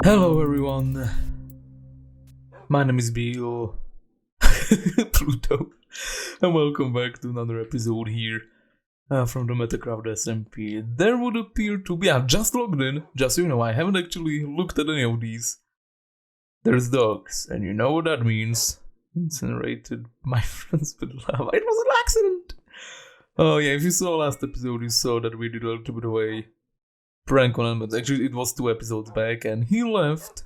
Hello everyone, my name is Bygl, Pluto, and welcome back to another episode here from the Metacraft SMP. There would appear to be, I've just logged in, just so you know, I haven't actually looked at any of these. There's dogs, and you know what that means. Incinerated my friends with lava. It was an accident! Oh yeah, if you saw last episode, you saw that we did a little bit of a prank on Ambience. Actually, it was 2 episodes back, and he left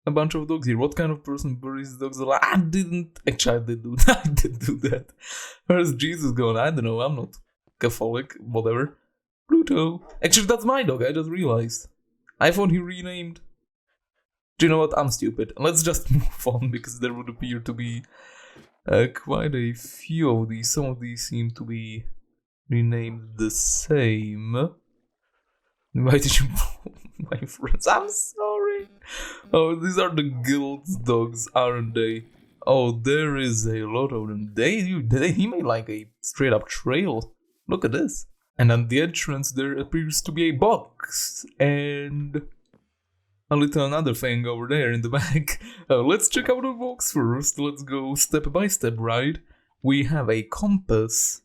a bunch of dogs here. What kind of person buries dogs alive? I didn't. Actually, I did do that. I did do that. Where's Jesus going? I don't know. I'm not Catholic. Whatever. Pluto. Actually, that's my dog. I just realized. I thought he renamed. Do you know what? I'm stupid. Let's just move on because there would appear to be quite a few of these. Some of these seem to be renamed the same. Why did you my friends? I'm sorry. Oh, these are the guild's dogs, aren't they? Oh, there is a lot of them. He made like a straight up trail. Look at this. And at the entrance there appears to be a box. And a little another thing over there in the back. Let's check out the box first. Let's go step by step, right? We have a compass.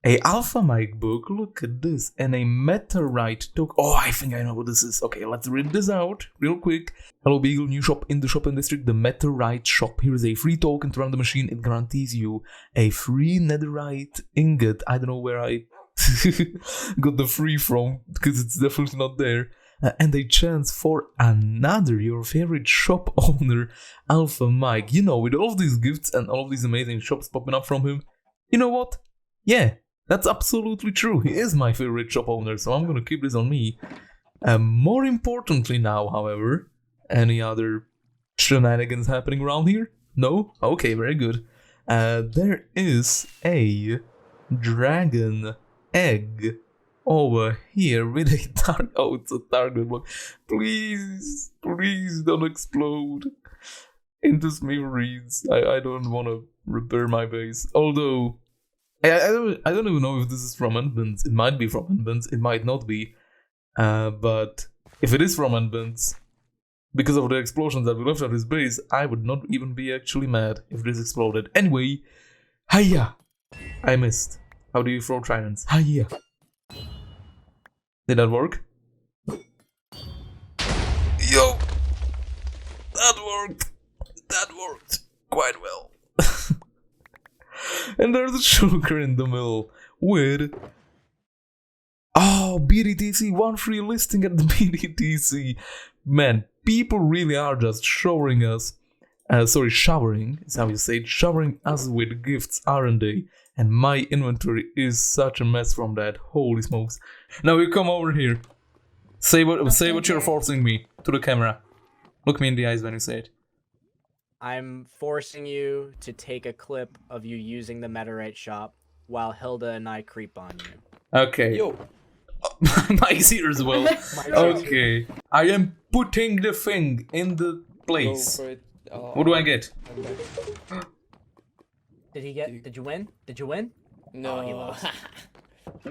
A AlphaMike book, look at this, and a Meteorite token. Oh, I think I know what this is. Okay, let's read this out real quick. Hello Bygl, new shop in the shopping district, the Meteorite shop. Here is a free token to run the machine. It guarantees you a free netherite ingot. I don't know where I got the free from, because it's definitely not there. And a chance for another, your favorite shop owner, AlphaMike. You know, with all of these gifts and all of these amazing shops popping up from him, you know what? Yeah. That's absolutely true. He is my favorite shop owner, so I'm gonna keep this on me. More importantly now, however, any other shenanigans happening around here? No? Okay, very good. There is a dragon egg over here with a target. Oh, it's a target block. Please don't explode into smithereens. I don't want to repair my base. Although I don't even know if this is from Ambience. It might be from Ambience, it might not be. But if it is from Ambience, because of the explosions that we left at his base, I would not even be actually mad if this exploded. Anyway, hiya! I missed. How do you throw tridents? Hiya! Did that work? Yo! That worked! That worked quite well. And there's a sugar in the middle with BDTC, 1 free listing at the BDTC. Man, people really are just showering us. Showering is how you say it. Showering us with gifts, aren't they? And my inventory is such a mess from that. Holy smokes! Now you come over here. Say what you're forcing me to the camera. Look me in the eyes when you say it. I'm forcing you to take a clip of you using the Meteorite shop while Hilda and I creep on you. Okay. Yo. Mike's here as well. Okay. I am putting the thing in the place. Go for it. What do I get? Did you win? Did you win? No. Oh, he lost.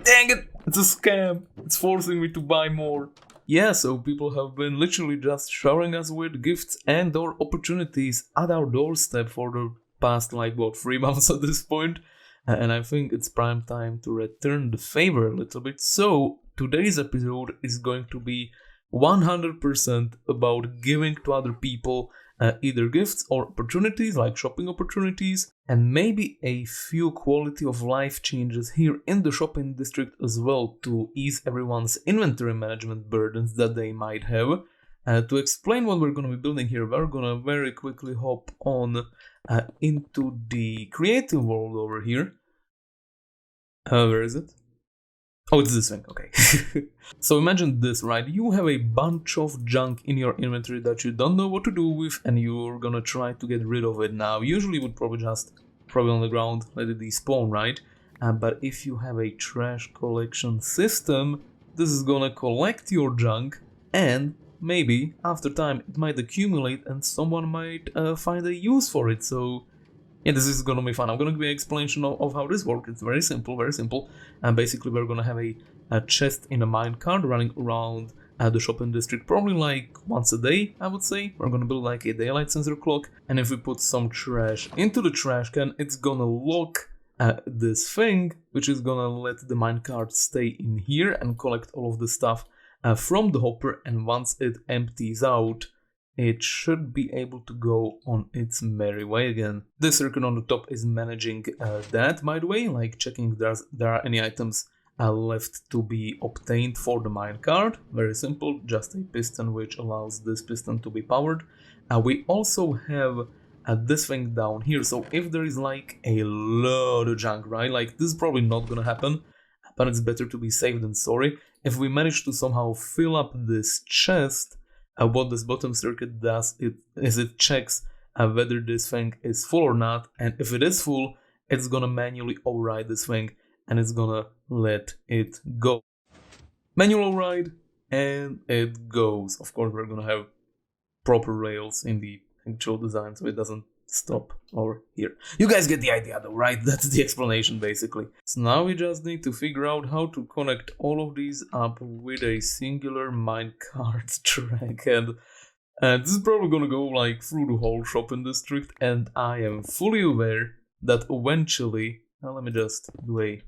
Dang it! It's a scam. It's forcing me to buy more. Yeah, so people have been literally just showering us with gifts and or opportunities at our doorstep for the past 3 months at this point. And I think it's prime time to return the favor a little bit. So today's episode is going to be 100% about giving to other people either gifts or opportunities, like shopping opportunities, and maybe a few quality of life changes here in the shopping district as well to ease everyone's inventory management burdens that they might have. To explain what we're going to be building here, we're going to very quickly hop on into the creative world over here. Where is it? Oh, it's this thing, okay. So imagine this, right? You have a bunch of junk in your inventory that you don't know what to do with, and you're gonna try to get rid of it now. Usually you would probably just throw it on the ground, let it despawn, right? But if you have a trash collection system, this is gonna collect your junk, and maybe after time it might accumulate and someone might find a use for it. So yeah, this is gonna be fun. I'm gonna give you an explanation of how this works. It's very simple, very simple. And basically we're gonna have a chest in a minecart running around the shopping district probably like once a day, I would say. We're gonna build like a daylight sensor clock, and if we put some trash into the trash can, it's gonna lock this thing, which is gonna let the minecart stay in here and collect all of the stuff from the hopper, and once it empties out, it should be able to go on its merry way again. This circle on the top is managing that, by the way, like checking if there are any items left to be obtained for the minecart. Very simple, just a piston which allows this piston to be powered. We also have this thing down here, so if there is like a lot of junk, right, like this is probably not gonna happen, but it's better to be safe than sorry. If we manage to somehow fill up this chest, what this bottom circuit does is it checks whether this thing is full or not, and if it is full, it's gonna manually override this thing and it's gonna let it go. Manual override, and it goes. Of course, we're gonna have proper rails in the actual design so it doesn't stop over here. You guys get the idea though, right? That's the explanation basically. So now we just need to figure out how to connect all of these up with a singular minecart track, and this is probably gonna go like through the whole shopping district, and I am fully aware that eventually, let me just do a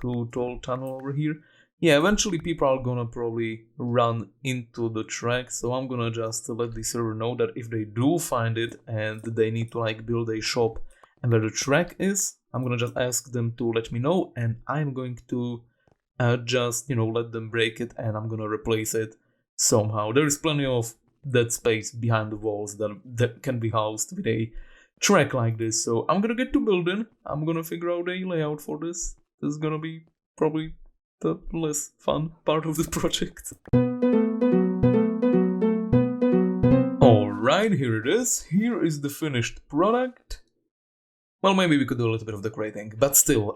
too tall tunnel over here. Yeah, eventually people are gonna probably run into the track, so I'm gonna just let the server know that if they do find it and they need to like build a shop and where the track is, I'm gonna just ask them to let me know, and I'm going to just, let them break it, and I'm gonna replace it somehow. There is plenty of dead space behind the walls that can be housed with a track like this, so I'm gonna get to building. I'm gonna figure out a layout for this. This is gonna be probably the less fun part of the project. Alright, here it is. Here is the finished product. Well, maybe we could do a little bit of decorating, but still,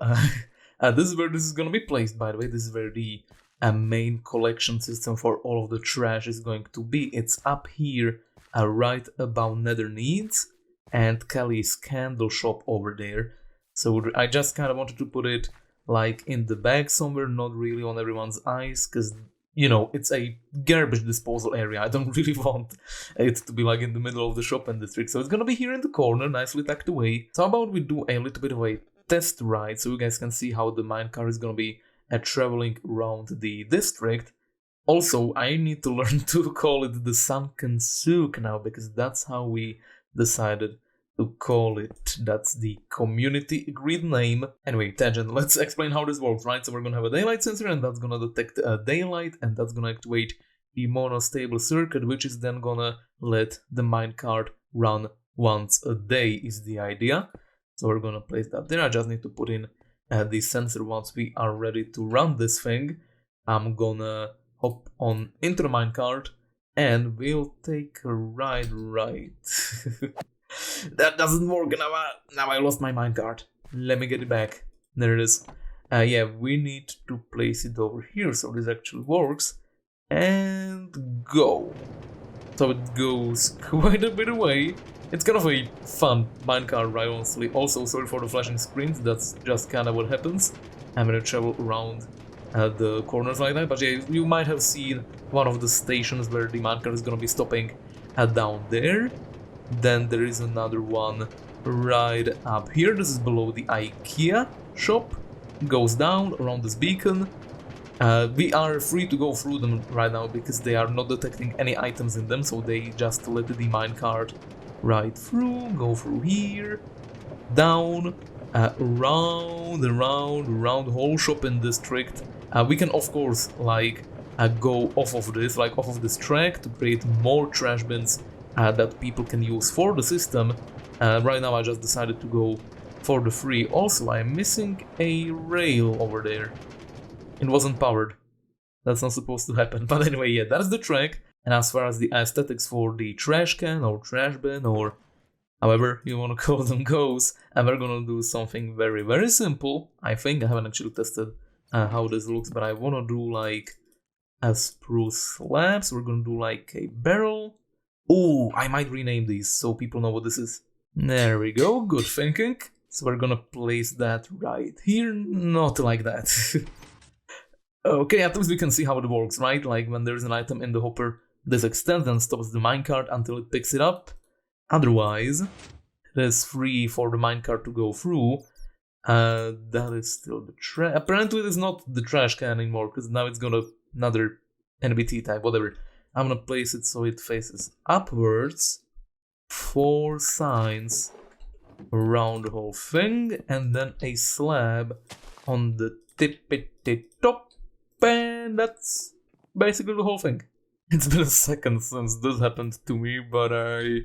this is where this is gonna be placed, by the way. This is where the main collection system for all of the trash is going to be. It's up here, right above Nether Needs and Kelly's candle shop over there. So I just kind of wanted to put it like in the back somewhere, not really on everyone's eyes, because it's a garbage disposal area. I don't really want it to be like in the middle of the shopping district, so it's gonna be here in the corner, nicely tucked away. So how about we do a little bit of a test ride so you guys can see how the minecart is gonna be traveling around the district. Also, I need to learn to call it the Sunken Souk now, because that's how we decided to call it. That's the community agreed name. Anyway, tangent, let's explain how this works, right? So we're gonna have a daylight sensor, and that's gonna detect daylight, and that's gonna activate the monostable circuit, which is then gonna let the minecart run once a day, is the idea. So we're gonna place that there. I just need to put in the sensor once we are ready to run this thing. I'm gonna hop on into the minecart, and we'll take a ride right. That doesn't work. Now I lost my minecart. Let me get it back. There it is. Yeah, we need to place it over here so this actually works. And go. So it goes quite a bit away. It's kind of a fun minecart ride, honestly. Also, sorry for the flashing screens. That's just kind of what happens. I'm gonna travel around the corners like that. But yeah, you might have seen one of the stations where the minecart is gonna be stopping down there. Then there is another one right up here. This is below the IKEA shop. Goes down around this beacon. We are free to go through them right now because they are not detecting any items in them, so they just let the minecart right through, go through here, down, around the whole shopping district. We can of course go off of this track to create more trash bins that people can use for the system. Right now I just decided to go for the free. Also, I'm missing a rail over there. It wasn't powered. That's not supposed to happen. But anyway, yeah, that's the track. And as far as the aesthetics for the trash can or trash bin or however you want to call them goes, and we're gonna do something very, very simple. I think I haven't actually tested how this looks, but I want to do like a spruce slab. So we're gonna do like a barrel. Oh, I might rename these so people know what this is. There we go, good thinking. So we're gonna place that right here, not like that. Okay, at least we can see how it works, right? Like when there's an item in the hopper, this extends and stops the minecart until it picks it up. Otherwise, it is free for the minecart to go through. That is still the trash. Apparently, it is not the trash can anymore, because now it's gonna another NBT type, whatever. I'm gonna place it so it faces upwards. 4 signs around the whole thing, and then a slab on the tippity top, and that's basically the whole thing. It's been a second since this happened to me, but I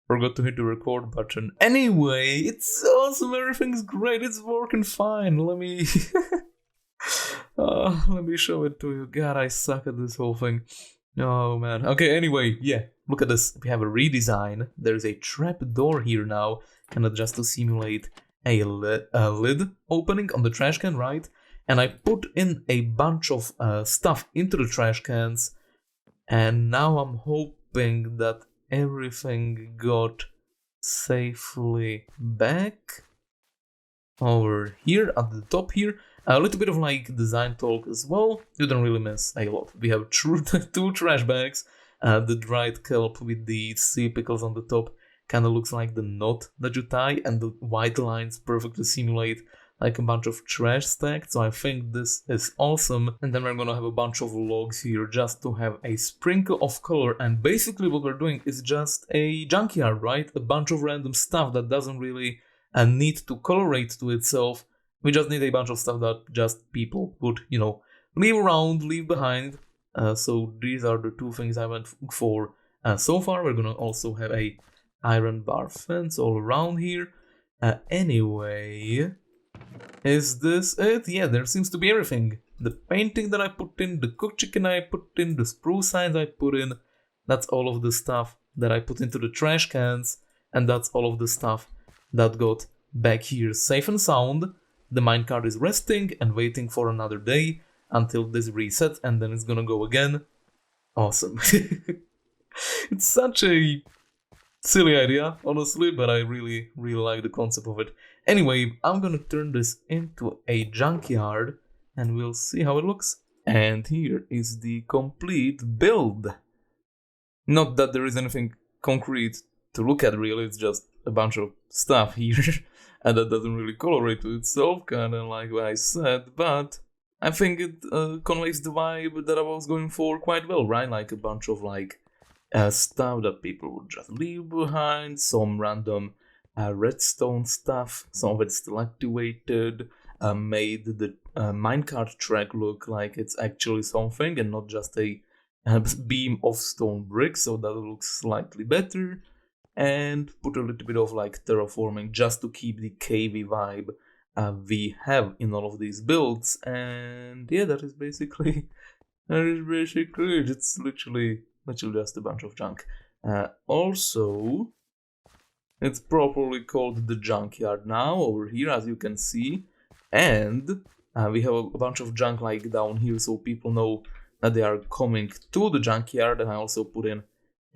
forgot to hit the record button. Anyway, it's awesome, everything's great, it's working fine. Let me let me show it to you. God, I suck at this whole thing. Oh man. Okay, anyway, yeah, look at this. We have a redesign. There's a trap door here now, kind of just to simulate a lid opening on the trash can, right? And I put in a bunch of stuff into the trash cans, and now I'm hoping that everything got safely back over here at the top here. A little bit of like design talk as well. You don't really miss a lot. We have 2 trash bags. The dried kelp with the sea pickles on the top kind of looks like the knot that you tie, and the white lines perfectly simulate like a bunch of trash stacked. So I think this is awesome. And then we're gonna have a bunch of logs here just to have a sprinkle of color. And basically what we're doing is just a junkyard, right? A bunch of random stuff that doesn't really need to colorate to itself. We just need a bunch of stuff that just people would, you know, leave around, leave behind. So these are the 2 things I went for so far. We're gonna also have a iron bar fence all around here. Anyway, is this it? Yeah, there seems to be everything. The painting that I put in, the cooked chicken I put in, the spruce signs I put in. That's all of the stuff that I put into the trash cans. And that's all of the stuff that got back here safe and sound. The minecart is resting and waiting for another day until this resets, and then it's gonna go again. Awesome. It's such a silly idea, honestly, but I really like the concept of it. Anyway, I'm gonna turn this into a junkyard and we'll see how it looks. And here is the complete build. Not that there is anything concrete to look at really, it's just a bunch of stuff here. And that doesn't really colorate to itself, kinda like what I said, but I think it conveys the vibe that I was going for quite well, right? Like a bunch of like stuff that people would just leave behind, some random redstone stuff, some of it still activated, made the minecart track look like it's actually something and not just a beam of stone brick, so that looks slightly better. And put a little bit of like terraforming just to keep the cavey vibe we have in all of these builds. And yeah, that is basically it. It's literally just a bunch of junk. Also, it's properly called the junkyard now over here, as you can see. And we have a bunch of junk like down here, so people know that they are coming to the junkyard. And I also put in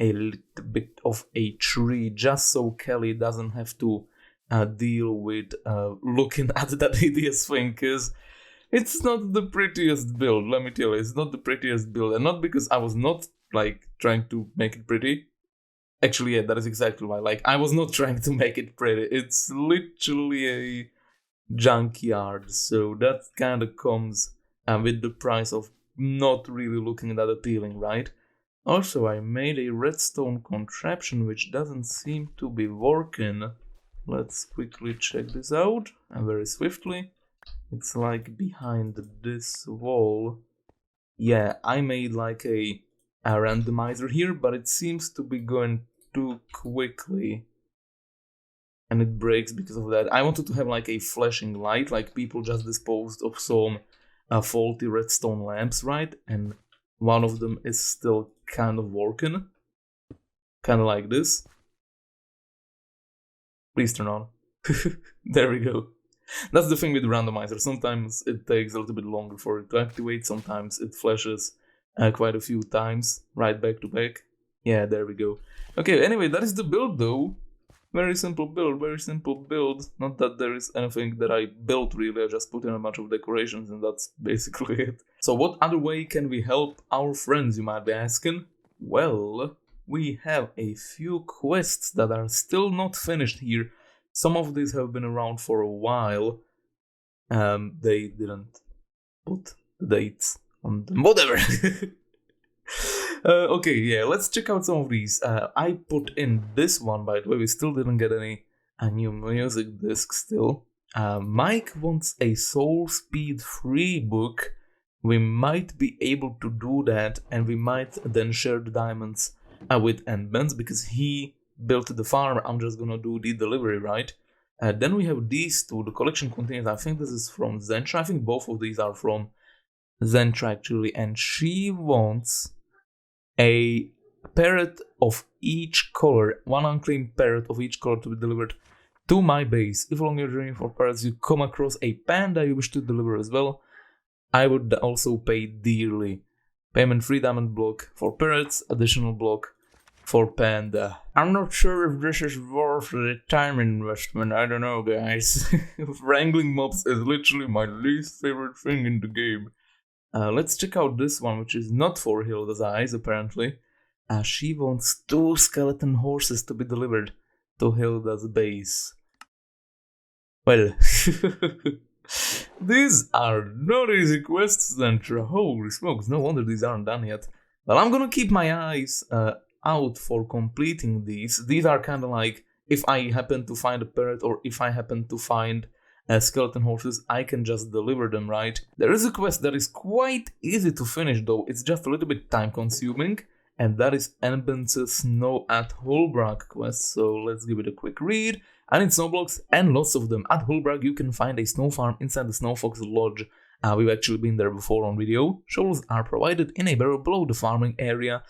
a little bit of a tree just so Kelly doesn't have to deal with looking at that hideous thing, because it's not the prettiest build, let me tell you. It's not the prettiest build, and not because I was not like trying to make it pretty. Actually, yeah, that is exactly why. Like, I was not trying to make it pretty. It's literally a junkyard, so that kind of comes with the price of not really looking that appealing, right? Also, I made a redstone contraption which doesn't seem to be working. Let's quickly check this out, and very swiftly. It's like behind this wall. Yeah, I made like a randomizer here, but it seems to be going too quickly. And it breaks because of that. I wanted to have like a flashing light, like people just disposed of some faulty redstone lamps, right? And one of them is still kind of working. Kind of like this. Please turn on. There we go. That's the thing with the randomizer. Sometimes it takes a little bit longer for it to activate. Sometimes it flashes quite a few times, right back to back. Yeah, there we go. Okay, anyway, that is the build though. Very simple build, very simple build. Not that there is anything that I built really, I just put in a bunch of decorations and that's basically it. So what other way can we help our friends, you might be asking? Well, we have a few quests that are still not finished here. Some of these have been around for a while. They didn't put the dates on them. Whatever. Okay, yeah, let's check out some of these. I put in this one, by the way. We still didn't get any new music disc still. Mike wants a Soul Speed free book. We might be able to do that, and we might then share the diamonds with enbentz because he built the farm. I'm just gonna do the delivery, right? Then we have these two. The collection contains, I think this is from Zentra. I think both of these are from Zentra actually, and she wants a parrot of each color, one unclaimed parrot of each color to be delivered to my base. If along your journey for parrots you come across a panda you wish to deliver as well, I would also pay dearly. Payment 3 diamond block for parrots, additional block for panda. I'm not sure if this is worth the time investment, I don't know guys. Wrangling mobs is literally my least favorite thing in the game. Let's check out this one, which is not for Hilda's eyes, apparently. She wants 2 skeleton horses to be delivered to Hilda's base. Well, these are not easy quests, Zentra. Holy smokes, no wonder these aren't done yet. Well, I'm gonna keep my eyes out for completing these. These are kind of like, if I happen to find a parrot or if I happen to find skeleton horses, I can just deliver them, right? There is a quest that is quite easy to finish though, it's just a little bit time consuming, and that is Ambience's Snow at Holbrook quest, so let's give it a quick read. I need snow blocks and lots of them. At Holbrook you can find a snow farm inside the Snow Fox Lodge. We've actually been there before on video. Shovels are provided in a barrel below the farming area.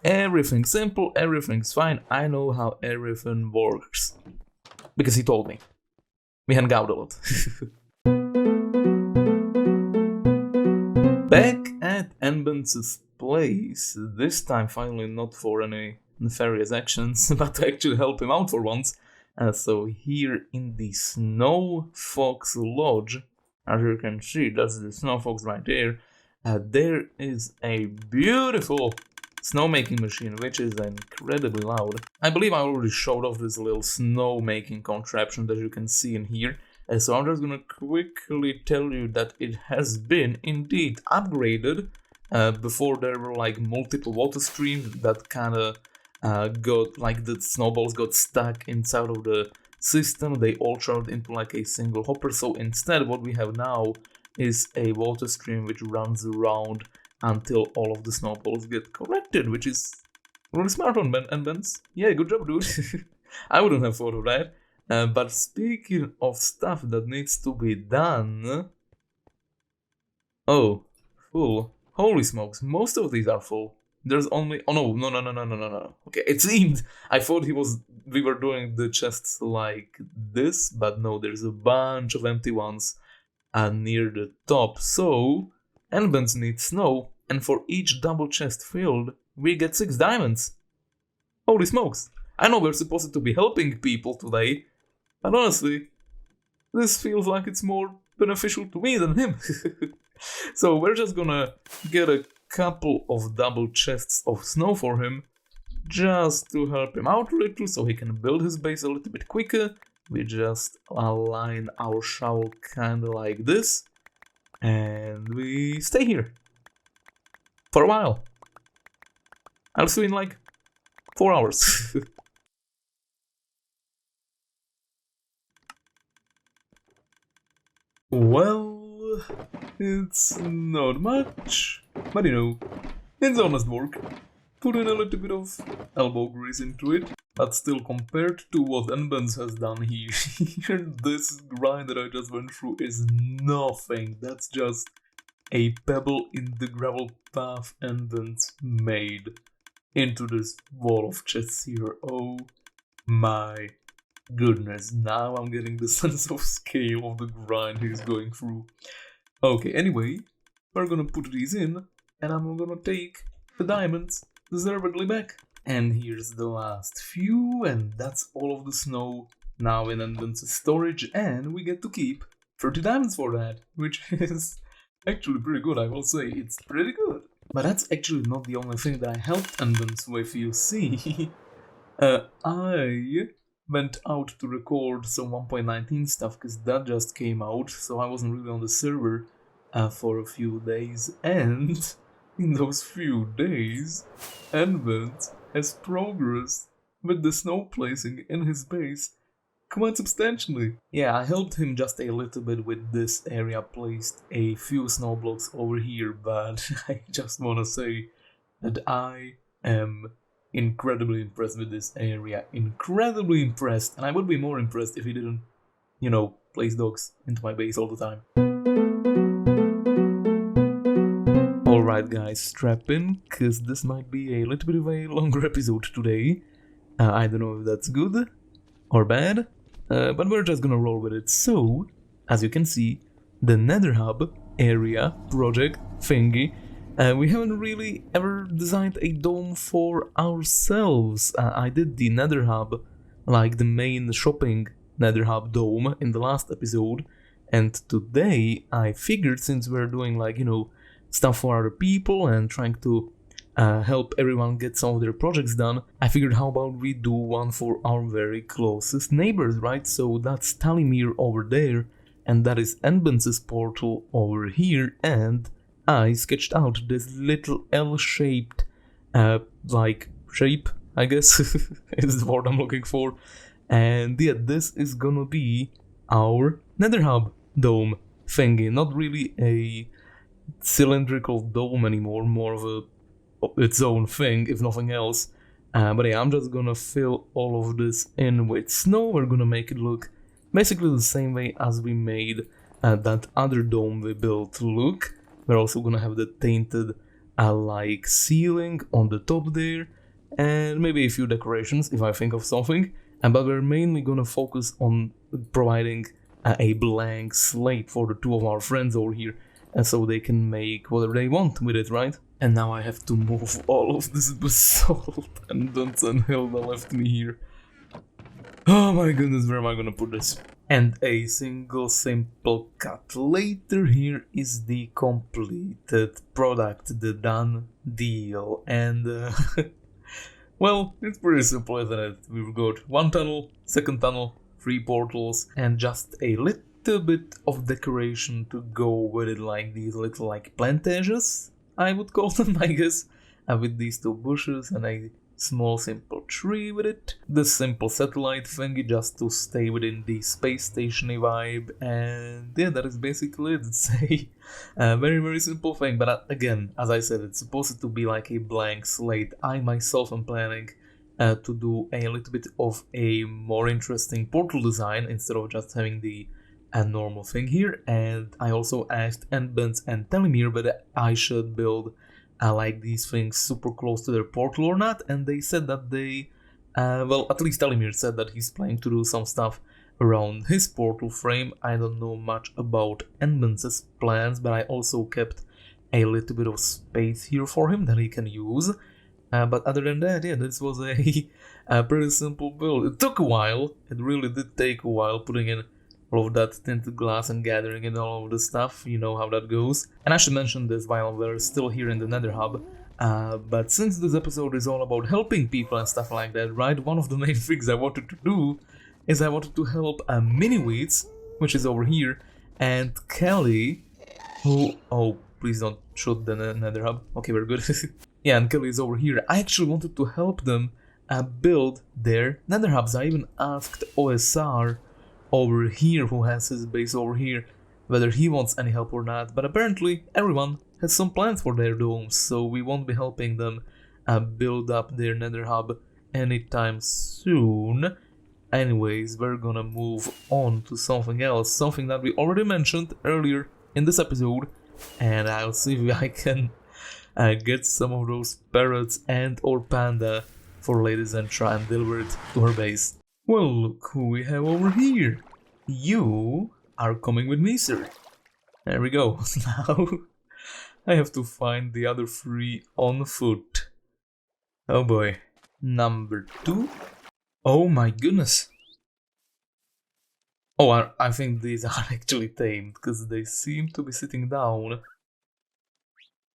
Everything's simple, everything's fine, I know how everything works. Because he told me. We hang out a lot. Back at Ambience's place, this time finally not for any nefarious actions, but to actually help him out for once. So here in the Snow Fox Lodge, as you can see, that's the Snow Fox right there, there is a beautiful snowmaking machine, which is incredibly loud. I believe I already showed off this little snowmaking contraption that you can see in here. So I'm just gonna quickly tell you that it has been indeed upgraded. Before there were like multiple water streams that kinda got, like the snowballs got stuck inside of the system. They all turned into like a single hopper. So instead what we have now is a water stream which runs around until all of the snowballs get collected, which is really smart on enbentz. Yeah, good job, dude. I wouldn't have thought of that. But speaking of stuff that needs to be done... Oh, full. Holy smokes, most of these are full. There's only... Oh, no. Okay, it seemed... I thought we were doing the chests like this, but no, there's a bunch of empty ones near the top. So... enbentz needs snow, and for each double chest filled, we get 6 diamonds. Holy smokes! I know we're supposed to be helping people today, but honestly, this feels like it's more beneficial to me than him. So we're just gonna get a couple of double chests of snow for him, just to help him out a little, so he can build his base a little bit quicker. We just align our shovel kinda like this. And we stay here for a while. I'll see you in like 4 hours. Well, it's not much, but you know, it's honest work. Put in a little bit of elbow grease into it, but still compared to what enbentz has done here, this grind that I just went through is nothing. That's just a pebble in the gravel path enbentz made into this wall of chests here. Oh my goodness, now I'm getting the sense of scale of the grind he's going through. Okay, anyway, we're gonna put these in, and I'm gonna take the diamonds deservedly back. And here's the last few, and that's all of the snow now in enbentz's storage, and we get to keep 30 diamonds for that, which is actually pretty good, I will say. It's pretty good. But that's actually not the only thing that I helped enbentz with, you see. I went out to record some 1.19 stuff because that just came out, so I wasn't really on the server for a few days, and in those few days, enbentz has progressed with the snow placing in his base quite substantially. Yeah, I helped him just a little bit with this area, placed a few snow blocks over here, but I just wanna say that I am incredibly impressed with this area. Incredibly impressed, and I would be more impressed if he didn't, you know, place dogs into my base all the time. Alright guys, strap in, cause this might be a little bit of a longer episode today. I don't know if that's good or bad, but we're just gonna roll with it. So, as you can see, the Nether Hub area project thingy, we haven't really ever designed a dome for ourselves. I did the Nether Hub, like the main shopping Nether Hub Dome in the last episode, and today I figured, since we're doing, like, you know, stuff for other people and trying to help everyone get some of their projects done, I figured how about we do one for our very closest neighbors, right? So that's Talmiior over there, and that is enbentz's portal over here, and I sketched out this little L-shaped, like, shape, I guess, is the word I'm looking for, and yeah, this is gonna be our Nether Hub Dome thingy, not really a cylindrical dome anymore, more of its own thing, if nothing else. But yeah, I'm just gonna fill all of this in with snow. We're gonna make it look basically the same way as we made that other dome we built look. We're also gonna have the tainted like ceiling on the top there, and maybe a few decorations if I think of something. But we're mainly gonna focus on providing a blank slate for the two of our friends over here, and so they can make whatever they want with it, right? And now I have to move all of this basalt, and Duncan Hilda left me here. Oh my goodness, where am I gonna put this? And a single simple cut later, here is the completed product, the done deal. And well, it's pretty simple, isn't it? We've got one tunnel, second tunnel, 3 portals, and just a little bit of decoration to go with it, like these little like plantages, I would call them, I guess, with these 2 bushes and a small simple tree with it. This simple satellite thingy just to stay within the space station-y vibe, and yeah, that is basically it. It's a very, very simple thing, but again, as I said, it's supposed to be like a blank slate. I myself am planning to do a little bit of a more interesting portal design instead of just having the a normal thing here, and I also asked enbentz and Talmiior whether I should build like these things super close to their portal or not, and they said that they, well, at least Talmiior said that he's planning to do some stuff around his portal frame. I don't know much about enbentz's plans, but I also kept a little bit of space here for him that he can use. But other than that, yeah, this was a pretty simple build. It took a while, it really did take a while putting in all of that tinted glass and gathering in all of the stuff, you know how that goes. And I should mention this while we're still here in the Nether Hub, but since this episode is all about helping people and stuff like that, right, one of the main things I wanted to do is I wanted to help Mini-Weeds, which is over here, and Kelly, who, oh, please don't shoot the Nether Hub, okay, we're good. Yeah, and Kelly is over here. I actually wanted to help them build their Nether Hubs. I even asked OSR over here, who has his base over here, whether he wants any help or not, but apparently everyone has some plans for their domes, so we won't be helping them build up their Nether Hub anytime soon. Anyways, we're gonna move on to something else, something that we already mentioned earlier in this episode, and I'll see if I can get some of those parrots and or panda for LadyZentra and deliver it to her base. Well, look who we have over here. You are coming with me, sir. There we go. Now I have to find the other 3 on foot. Oh boy. Number 2. Oh my goodness. Oh, I think these are actually tamed, because they seem to be sitting down.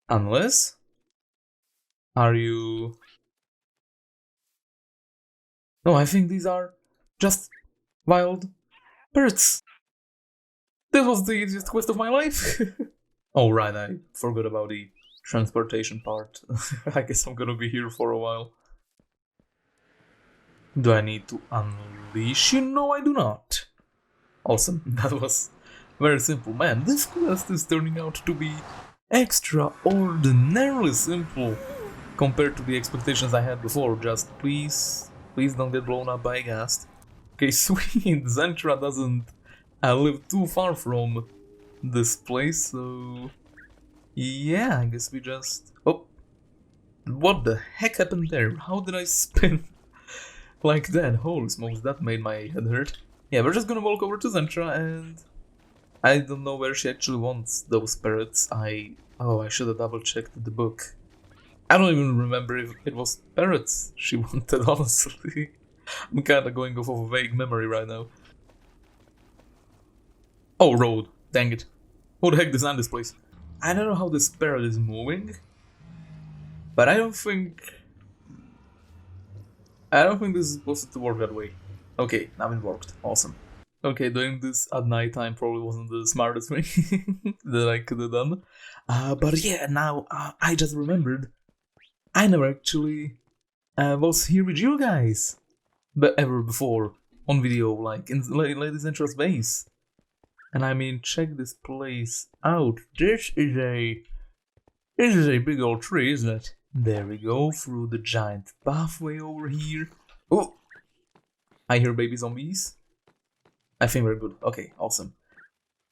Unless... Are you... No, I think these are just wild birds. This was the easiest quest of my life. Oh right, I forgot about the transportation part. I guess I'm gonna be here for a while. Do I need to unleash you? No, I do not. Awesome, that was very simple. Man, this quest is turning out to be extraordinarily simple compared to the expectations I had before. Just please don't get blown up by a ghast. Okay, sweet, Zentra doesn't live too far from this place, so... Yeah, I guess we just... Oh! What the heck happened there? How did I spin like that? Holy smokes, that made my head hurt. Yeah, we're just gonna walk over to Zentra, and... I don't know where she actually wants those parrots. Oh, I should have double-checked the book. I don't even remember if it was parrots she wanted, honestly. I'm kinda going off of a vague memory right now. Oh, road. Dang it. Who the heck designed this place? I don't know how this parrot is moving, but I don't think this is supposed to work that way. Okay, now it worked. Awesome. Okay, doing this at night time probably wasn't the smartest thing that I could have done. But yeah, now I just remembered I never actually was here with you guys ever before on video, like in LadyZentra's base. And I mean, check this place out. This is a big old tree, isn't it? There we go, through the giant pathway over here. Oh! I hear baby zombies. I think we're good. Okay, awesome.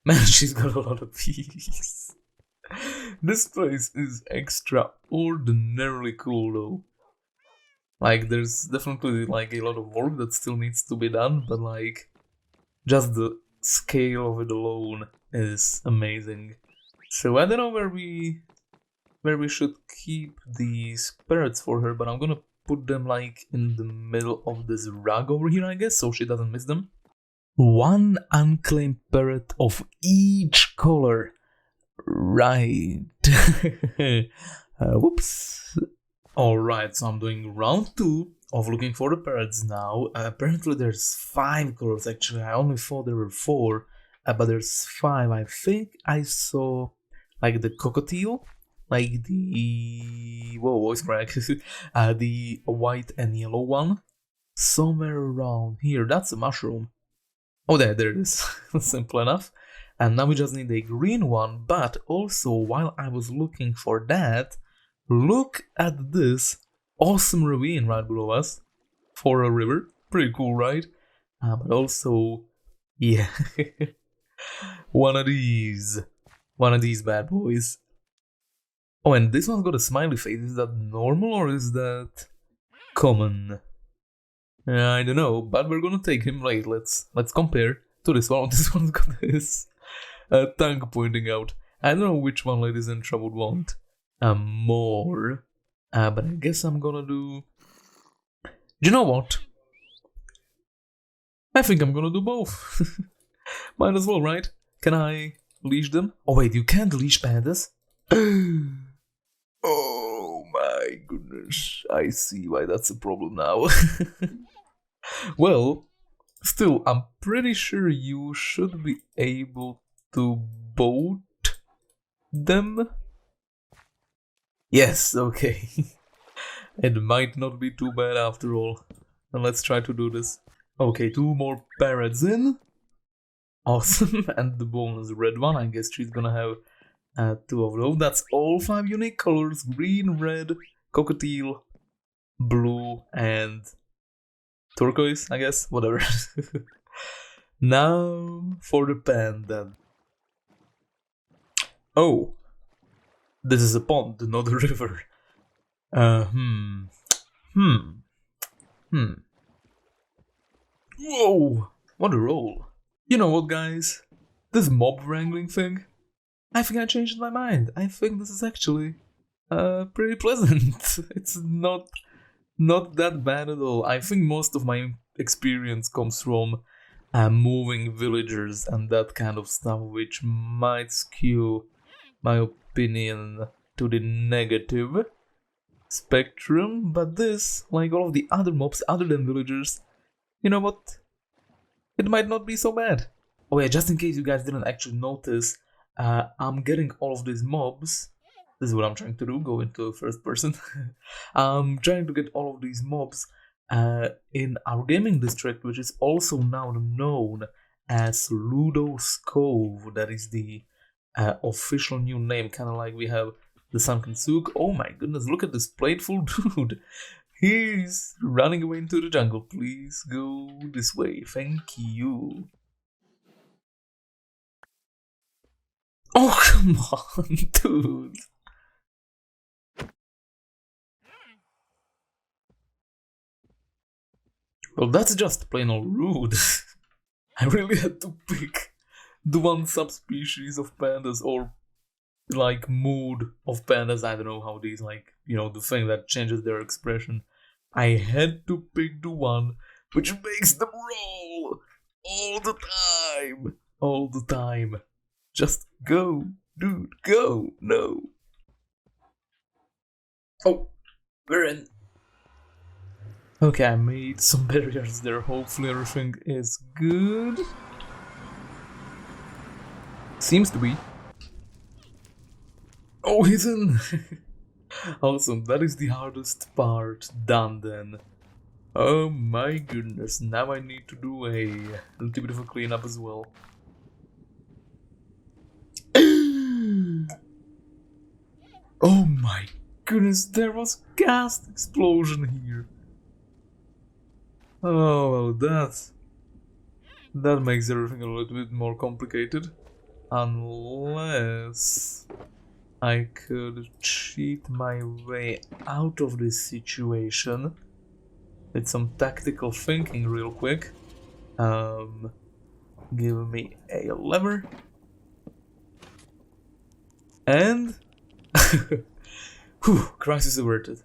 Man, she's got a lot of peace. This place is extraordinarily cool, though. Like, there's definitely, like, a lot of work that still needs to be done, but, like, just the scale of it alone is amazing. So I don't know where we should keep these parrots for her, but I'm gonna put them like in the middle of this rug over here, I guess, so she doesn't miss them. One unclaimed parrot of each color. Right. Whoops. Alright, so I'm doing round 2 of looking for the parrots now. Apparently there's 5 colors actually. I only thought there were 4, but there's 5. I think I saw like the cockatiel, like the... Whoa, voice crack. The white and yellow one. Somewhere around here. That's a mushroom. Oh, there it is. Simple enough. And now we just need a green one, but also while I was looking for that, look at this awesome ravine right below us for a river. Pretty cool, right? But also, yeah, one of these bad boys. Oh, and this one's got a smiley face. Is that normal or is that common? I don't know, but we're gonna take him. Right, let's compare to this one. This one's got this tongue pointing out. I don't know which one LadyZentra would want more, but I guess I'm gonna do... You know what? I think I'm gonna do both. Might as well, right? Can I leash them? Oh wait, you can't leash pandas? Oh my goodness, I see why that's a problem now. Well, still, I'm pretty sure you should be able to boat them. Yes, okay. It might not be too bad after all. Then let's try to do this. Okay, 2 more parrots in. Awesome, and the bonus red one. I guess she's gonna have 2 of those. That's all 5 unique colors: green, red, cockatiel, blue, and turquoise, I guess. Whatever. Now for the panda. Oh, this is a pond, not a river. Whoa, what a roll. You know what, guys? This mob wrangling thing, I think I changed my mind. I think this is actually pretty pleasant. It's not not that bad at all. I think most of my experience comes from moving villagers and that kind of stuff, which might skew my opinion to the negative spectrum. But this, like all of the other mobs other than villagers, you know what? It might not be so bad. Oh yeah, just in case you guys didn't actually notice, I'm getting all of these mobs. This is what I'm trying to do, go into first person. I'm trying to get all of these mobs in our gaming district, which is also now known as Ludo's Cove. That is the official new name, kind of like we have the Sunken Souk. Oh my goodness, look at this plateful dude. He's running away into the jungle. Please go this way. Thank you. Oh, come on, dude. Well, that's just plain old rude. I really had to pick the one subspecies of pandas, or like mood of pandas. I don't know how these, like, you know, the thing that changes their expression. I had to pick the one which makes them roll all the time. All the time. Just go, dude, go. No. Oh, we're in. Okay, I made some barriers there. Hopefully everything is good. Seems to be. Oh, he's in! Awesome, that is the hardest part done then. Oh my goodness, now I need to do a little bit of a cleanup as well. Oh my goodness, there was gas explosion here. Oh, well, that makes everything a little bit more complicated. Unless I could cheat my way out of this situation with some tactical thinking real quick. Give me a lever. And... Whew, crisis averted.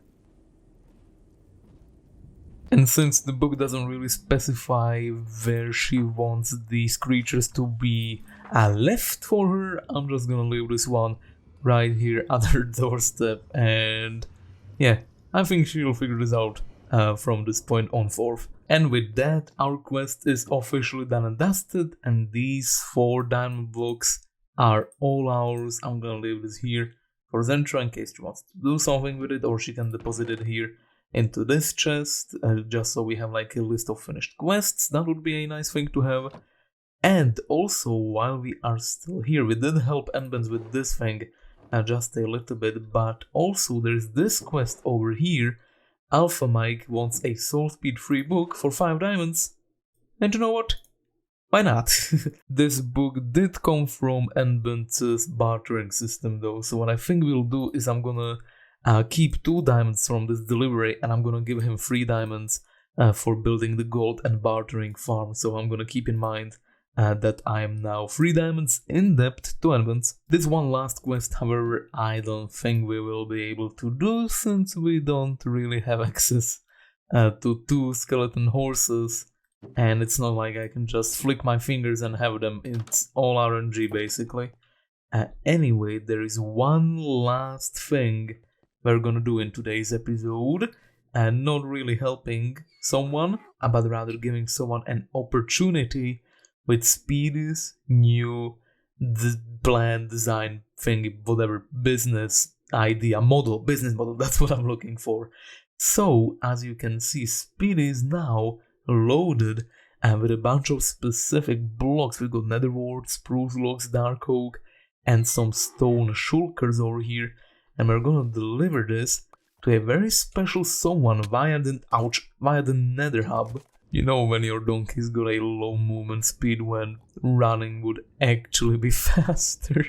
And since the book doesn't really specify where she wants these creatures to be left for her, I'm just gonna leave this one right here at her doorstep, and yeah, I think she'll figure this out from this point on forth. And with that, our quest is officially done and dusted, and these 4 diamond blocks are all ours. I'm gonna leave this here for Zentra in case she wants to do something with it, or she can deposit it here into this chest, just so we have like a list of finished quests. That would be a nice thing to have. And also, while we are still here, we did help Ambience with this thing just a little bit, but also there's this quest over here. AlphaMike wants a soul speed free book for 5 diamonds. And you know what? Why not? This book did come from Enbentz's bartering system though, so what I think we'll do is I'm gonna keep 2 diamonds from this delivery, and I'm gonna give him 3 diamonds for building the gold and bartering farm. So I'm gonna keep in mind that I am now 3 diamonds in debt to Ambience. This one last quest, however, I don't think we will be able to do, since we don't really have access to 2 skeleton horses, and it's not like I can just flick my fingers and have them. It's all RNG basically. Anyway, there is one last thing we're gonna do in today's episode, and not really helping someone, but rather giving someone an opportunity with Speedy's new plan, design thingy, whatever, business idea, business model, that's what I'm looking for. So, as you can see, Speedy is now loaded with a bunch of specific blocks. We've got nether wart, spruce logs, dark oak, and some stone shulkers over here. And we're gonna deliver this to a very special someone via the Nether Hub. You know, when your donkey's got a low movement speed, when running would actually be faster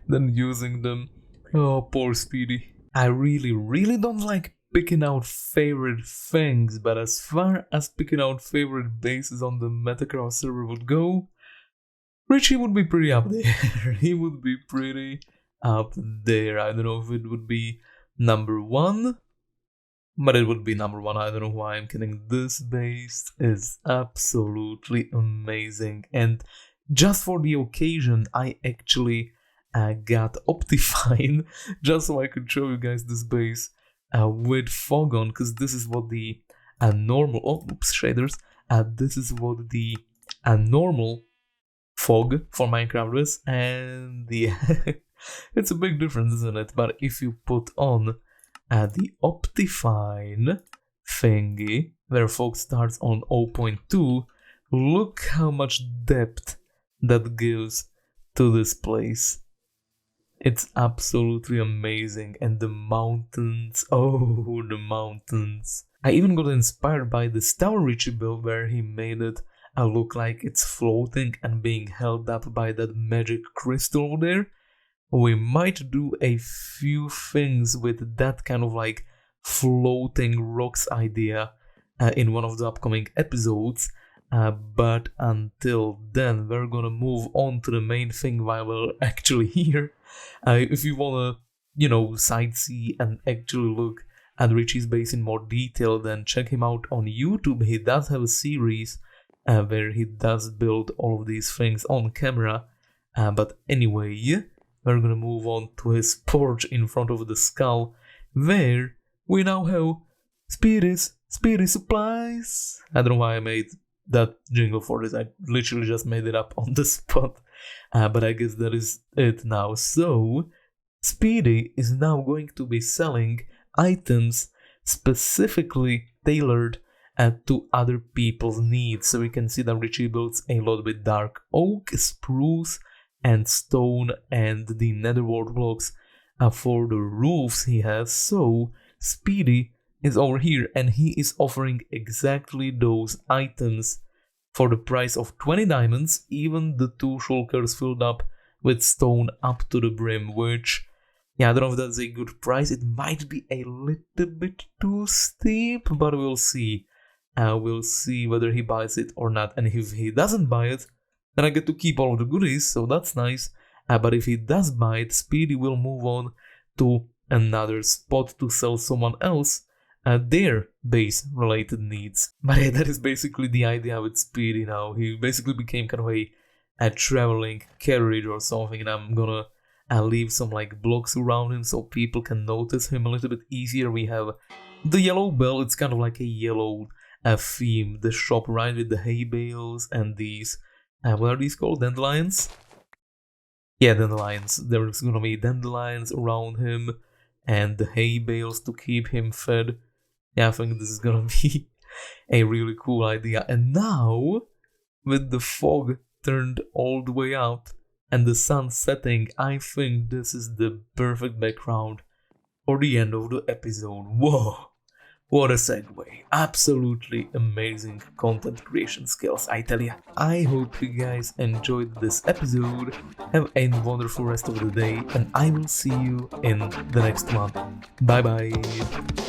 than using them. Oh, poor Speedy. I really don't like picking out favorite things, but as far as picking out favorite bases on the Metacraft server would go, Richie would be pretty up there. He would be pretty up there. I don't know if it would be number 1 but it would be number one. I don't know why I'm kidding. This base is absolutely amazing, and just for the occasion, I actually got Optifine just so I could show you guys this base with fog on, because this is what the normal shaders. This is what the normal fog for Minecraft is, and yeah, it's a big difference, isn't it? But if you put on the Optifine thingy, where fog starts on 0.2, look how much depth that gives to this place. It's absolutely amazing. And the mountains, oh, the mountains. I even got inspired by the Tower Richie build, where he made it look like it's floating and being held up by that magic crystal over there. We might do a few things with that kind of like floating rocks idea in one of the upcoming episodes. But until then, we're gonna move on to the main thing while we're actually here. If you wanna, sightsee and actually look at Richie's base in more detail, then check him out on YouTube. He does have a series where he does build all of these things on camera. But anyway, we're gonna move on to his porch in front of the skull, where we now have Speedy supplies. I don't know why I made that jingle for this. I literally just made it up on the spot. But I guess that is it now. So, Speedy is now going to be selling items specifically tailored to other people's needs. So we can see that Richie builds a lot with dark oak, spruce, and stone, and the netherworld blocks for the roofs he has. So Speedy is over here, and he is offering exactly those items for the price of 20 diamonds, even the 2 shulkers filled up with stone up to the brim, which, yeah, I don't know if that's a good price. It might be a little bit too steep, but we'll see. We'll see whether he buys it or not, and if he doesn't buy it, then I get to keep all of the goodies, so that's nice. But if he does buy it, Speedy will move on to another spot to sell someone else their base related needs. But yeah, that is basically the idea with Speedy now. He basically became kind of a traveling carriage or something, and I'm gonna leave some like blocks around him so people can notice him a little bit easier. We have the yellow bell. It's kind of like a yellow theme. The shop, right, with the hay bales and these what are these called? Dandelions? Yeah, dandelions. There's gonna be dandelions around him and the hay bales to keep him fed. Yeah, I think this is gonna be a really cool idea. And now, with the fog turned all the way out and the sun setting, I think this is the perfect background for the end of the episode. Whoa! What a segue. Absolutely amazing content creation skills, I tell ya. I hope you guys enjoyed this episode. Have a wonderful rest of the day, and I will see you in the next one. Bye bye.